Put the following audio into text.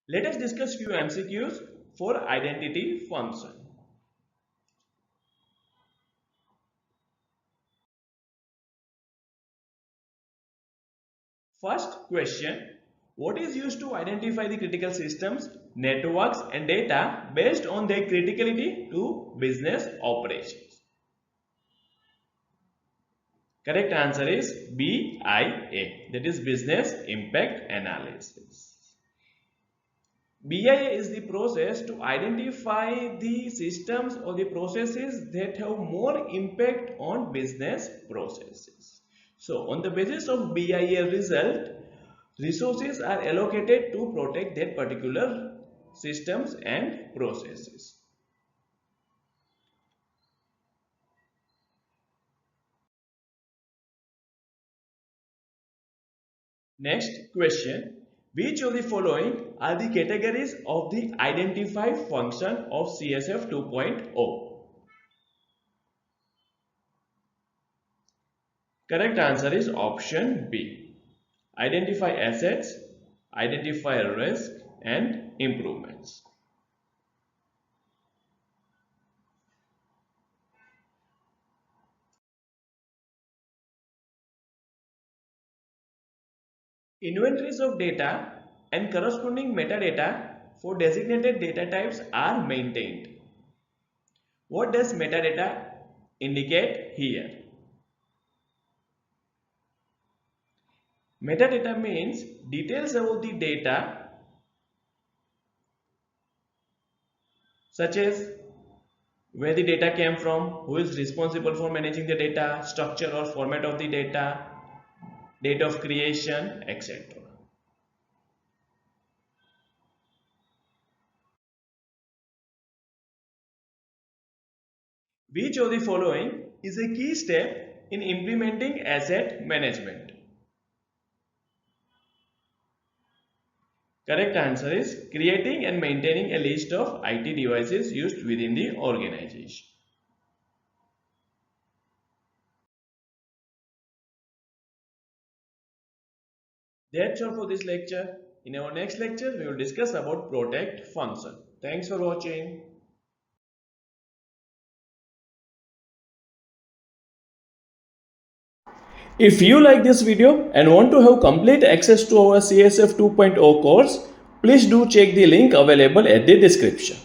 Let us discuss few MCQs for identity function. First question. What is used to identify the critical systems, networks and data based on their criticality to business operations? Correct answer is BIA, that is Business Impact Analysis. BIA is the process to identify the systems or the processes that have more impact on business processes. So, on the basis of BIA result, resources are allocated to protect that particular systems and processes. Next question. Which of the following are the categories of the identify function of CSF 2.0? Correct answer is option B. Identify assets, identify risk and improvements. Inventories of data and corresponding metadata for designated data types are maintained. What does metadata indicate here? Metadata means details about the data such as where the data came from, who is responsible for managing the data, structure or format of the data, date of creation, etc. Which of the following is a key step in implementing asset management? Correct answer is creating and maintaining a list of IT devices used within the organization. That's all for this lecture. In our next lecture, we will discuss about protect function. Thanks for watching. If you like this video and want to have complete access to our CSF 2.0 course, please do check the link available at the description.